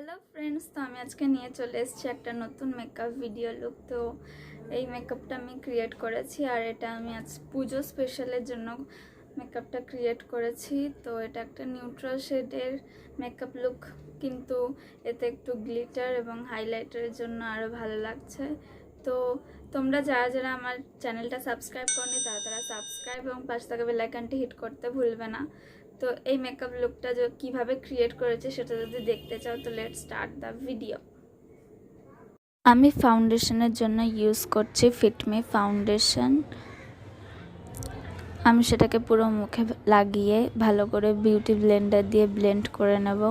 Hello friends, তো আমি আজকে নিয়ে চলে এসেছি একটা নতুন মেকআপ ভিডিও লুক। তো এই মেকআপটা আমি ক্রিয়েট করেছি, আর এটা আমি আজ পুজো স্পেশালের জন্য মেকআপটা ক্রিয়েট করেছি। তো এটা একটা নিউট্রাল শেডের মেকআপ লুক, কিন্তু এতে একটু গ্লিটার এবং হাইলাইটারের জন্য আরও ভালো লাগছে। তো তোমরা যারা যারা আমার চ্যানেলটা সাবস্ক্রাইব করনি তারা সাবস্ক্রাইব এবং পাশে থাকা বেল আইকনটি হিট করতে ভুলবে না। তো এই মেকআপ লুকটা কিভাবে ক্রিয়েট করেছে সেটা যদি দেখতে চাও তো লেটস স্টার্ট দ্য ভিডিও। আমি ফাউন্ডেশনের জন্য ইউজ করছি ফিটমি ফাউন্ডেশন। আমি সেটাকে পুরো মুখে লাগিয়ে ভালো করে বিউটি ব্লেন্ডার দিয়ে ব্লেন্ড করে নেব।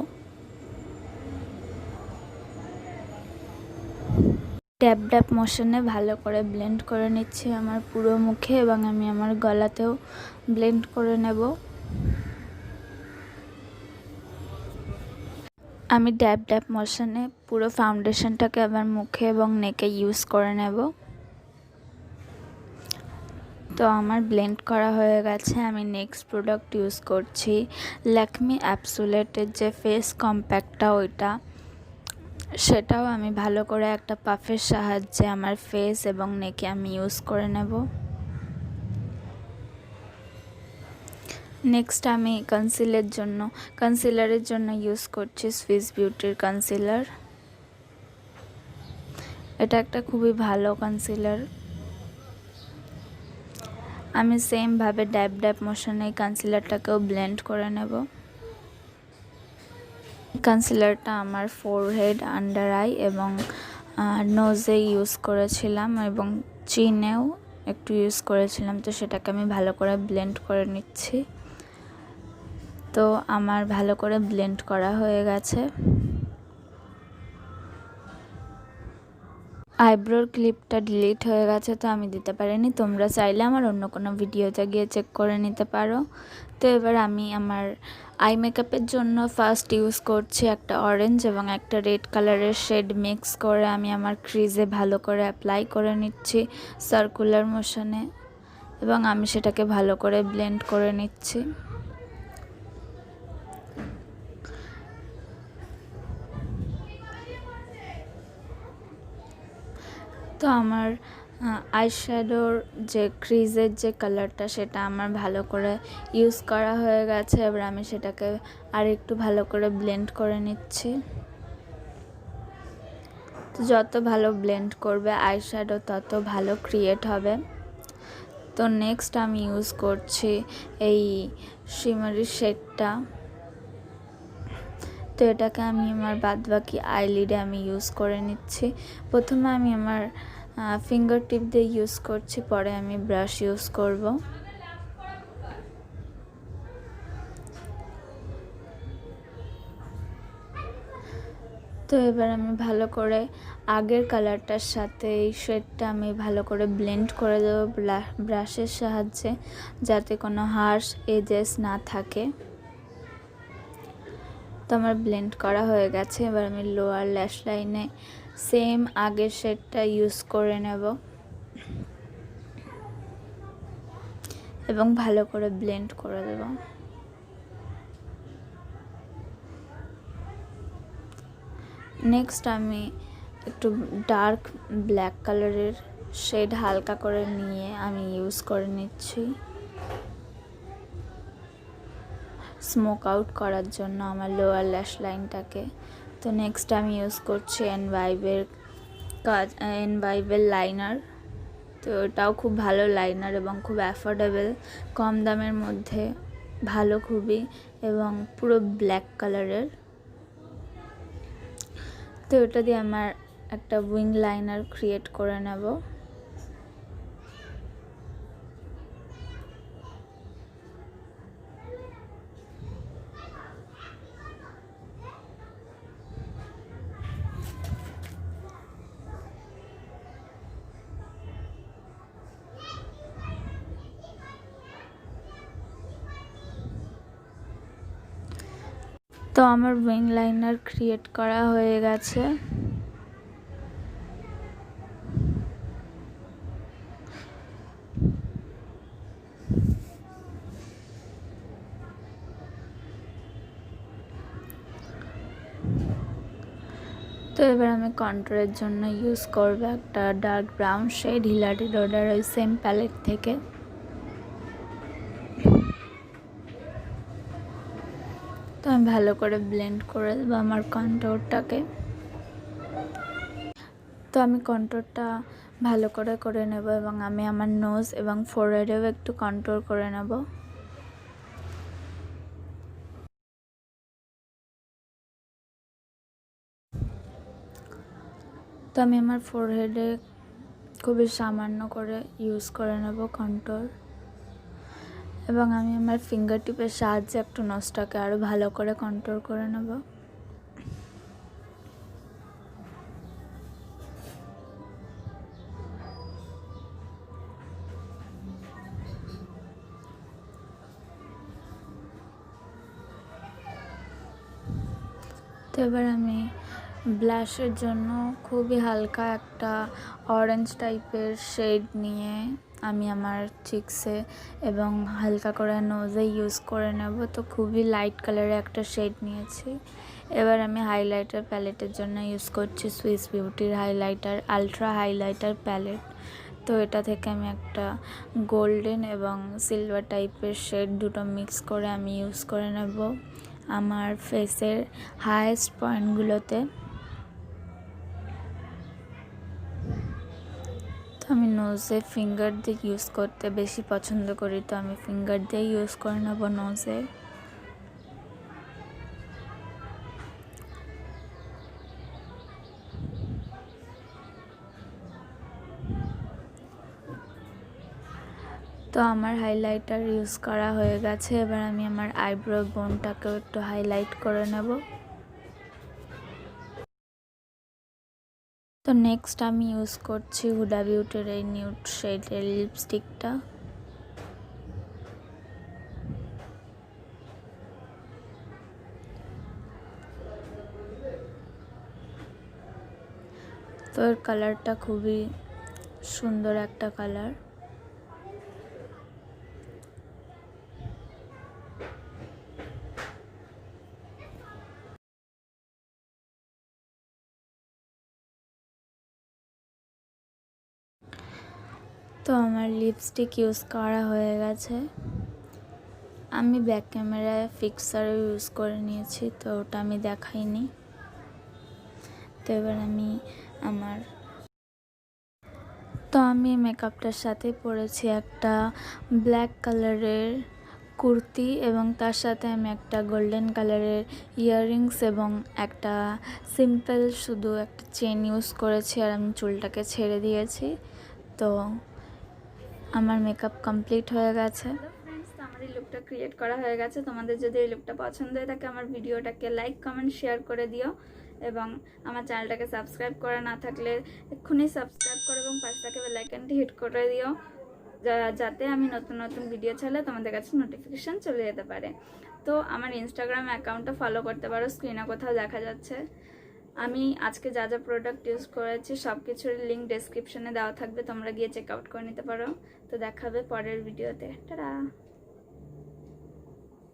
ট্যাপ ট্যাপ মোশনে ভালো করে ব্লেন্ড করে নিচ্ছি আমার পুরো মুখে, এবং আমি আমার গলাতেও ব্লেন্ড করে নেব। আমি ড্যাব ড্যাব মোশনে পুরো ফাউন্ডেশনটাকে আবার মুখে এবং নেকে ইউজ করে নেব। তো আমার ব্লেন্ড করা হয়ে গেছে। আমি নেক্সট প্রোডাক্ট ইউজ করছি ল্যাকমি অ্যাবসোলেটের যে ফেস কম্প্যাক্টটা, সেটাও আমি ভালো করে একটা পাফের সাহায্যে আমার ফেস এবং নেকে আমি ইউজ করে নেব। নেক্সট আমি কনসিলারের জন্য ইউজ করছি সুইস বিউটির কনসিলার। এটা একটা খুবই ভালো কনসিলার। আমি সেমভাবে ড্যাব ড্যাব মোশনে এই কনসিলারটাকেও ব্লেন্ড করে নেব। কনসিলারটা আমার ফোরহেড, আন্ডার আই এবং নোজে ইউজ করেছিলাম, এবং চিনেও একটু ইউজ করেছিলাম। তো সেটাকে আমি ভালো করে ব্লেন্ড করে নিচ্ছি। তো আমার ভালো করে ব্লেন্ড করা হয়ে গেছে। আইব্রোর ক্লিপটা ডিলিট হয়ে গেছে, তো আমি দিতে পারিনি। তোমরা চাইলে আমার অন্য কোনো ভিডিওতে গিয়ে চেক করে নিতে পারো। তো এবার আমি আমার আই মেকআপের জন্য ফার্স্ট ইউজ করছি একটা অরেঞ্জ এবং একটা রেড কালারের শেড মিক্স করে আমি আমার ক্রিজে ভালো করে অ্যাপ্লাই করে নিচ্ছি সার্কুলার মোশনে, এবং আমি সেটাকে ভালো করে ব্লেন্ড করে নিচ্ছি। তো আমার আইশ্যাডোর যে ক্রিজের যে কালারটা, সেটা আমার ভালো করে ইউজ করা হয়ে গেছে। এবার আমি সেটাকে আর একটু ভালো করে ব্লেন্ড করে নিচ্ছি। তো যত ভালো ব্লেন্ড করবে আইশ্যাডো তত ভালো ক্রিয়েট হবে। তো নেক্সট আমি ইউজ করছি এই শিমারি শেডটা। তো এটাকে আমি আমার বাদবাকি আইলিডে আমি ইউজ করে নিচ্ছি। প্রথমে আমি আমার ফিঙ্গার টিপ দিয়ে ইউজ করছি, পরে আমি ব্রাশ ইউজ করব। তো এবার আমি ভালো করে আগের কালারটার সাথে এই শেডটা আমি ভালো করে ব্লেন্ড করে দেবো ব্রাশের সাহায্যে, যাতে কোনো হার্শ এজেস না থাকে। তো আমার ব্লেন্ড করা হয়ে গেছে। এবার আমি লোয়ার ল্যাশ লাইনে সেম আগের শেডটা ইউজ করে নেব এবং ভালো করে ব্লেন্ড করে দেব। নেক্সট আমি একটু ডার্ক ব্ল্যাক কালারের শেড হালকা করে নিয়ে আমি ইউজ করে নিচ্ছি স্মোক আউট করার জন্য আমার লোয়ার ল্যাশ লাইনটাকে। তো নেক্সট আমি ইউজ করছি এনভাইবের লাইনার। তো এটাও খুব ভালো লাইনার এবং খুব অ্যাফোর্ডেবল, কম দামের মধ্যে ভালো খুবই, এবং পুরো ব্ল্যাক কালারের। তো এটা দিয়ে আমার একটা উইং লাইনার ক্রিয়েট করে নেব। তো আমার উইং লাইনার ক্রিয়েট করা হয়ে গেছে। তো এবার আমি কন্ট্রোলের জন্য ইউজ করব একটা ডার্ক ব্রাউন শেড হিলারি রোডার ওই সেম প্যালেট থেকে। তো আমি ভালো করে ব্লেন্ড করে দেবো আমার কন্ট্রোরটাকে। তো আমি কন্ট্রোরটা ভালো করে নেব এবং আমি আমার নোজ এবং ফোরহেডেও একটু কন্ট্রোল করে নেব। তো আমি আমার ফোরহেডে খুবই সামান্য করে ইউজ করে নেব কন্ট্রোল, এবং আমি আমার ফিঙ্গার টিপের সাহায্যে একটু নোজটাকে আরও ভালো করে কন্ট্রোল করে নেব। তো এবার আমি ব্লাশের জন্য খুবই হালকা একটা অরেঞ্জ টাইপের শেড নিয়ে আমি আমার চিক্সে এবং হালকা করে নোজে ইউজ করে নেব। তো খুবই লাইট কালারের একটা শেড নিয়েছি। এবার আমি হাইলাইটার প্যালেটের জন্য ইউজ করছি সুইস বিউটির হাইলাইটার আলট্রা হাইলাইটার প্যালেট। তো এটা থেকে আমি একটা গোল্ডেন এবং সিলভার টাইপের শেড দুটো মিক্স করে আমি ইউজ করে নেব আমার ফেসের হাইয়েস্ট পয়েন্টগুলোতে। তো আমি নোজে ফিঙ্গার দিয়ে ইউজ করতে বেশি পছন্দ করি, তো আমি ফিঙ্গার দিয়ে ইউজ করে নেব নোজে। তো আমার হাইলাইটার ইউজ করা হয়ে গেছে। এবার আমি আমার আইব্রো বোনটাকেও একটু হাইলাইট করে নেব। তো নেক্সট আমি ইউজ করছি হুডা বিউটির এই নিউড শেডের লিপস্টিকটা। তো এর কালারটা খুবই সুন্দর একটা কালার। তো আমার লিপস্টিক ইউজ করা হয়ে গেছে। আমি ব্যাক ক্যামেরায় ফিক্সারও ইউজ করে নিয়েছি, তো ওটা আমি দেখাইনি। তো এবার আমি আমি মেকআপটার সাথে পরেছি একটা ব্ল্যাক কালারের কুর্তি এবং তার সাথে আমি একটা গোল্ডেন কালারের ইয়াররিংস এবং একটা সিম্পল শুধু একটা চেন ইউজ করেছি, আর আমি চুলটাকে ছেড়ে দিয়েছি। তো আমার মেকআপ কমপ্লিট হয়ে গেছে। আমার এই লুকটা ক্রিয়েট করা হয়ে গেছে। তোমাদের যদি এই লুকটা পছন্দ হয়ে থাকে আমার ভিডিওটাকে লাইক কমেন্ট শেয়ার করে দিও, এবং আমার চ্যানেলটাকে সাবস্ক্রাইব করা না থাকলে এক্ষুনি সাবস্ক্রাইব করো এবং পাশে থাকা বেল আইকনটি হিট করে দিও, যাতে আমি নতুন নতুন ভিডিও ছাড়লে তোমাদের কাছে নোটিফিকেশান চলে যেতে পারে। তো আমার ইনস্টাগ্রাম অ্যাকাউন্টটা ফলো করতে পারো, স্ক্রিনে কোথাও দেখা যাচ্ছে। আমি আজকে যা যা প্রোডাক্ট ইউজ করেছি সব কিছুর লিঙ্ক ডেসক্রিপশনে দেওয়া থাকবে, তোমরা গিয়ে চেক আউট করে নিতে পারো। তো দেখাবে পরের ভিডিওতে। টাটা।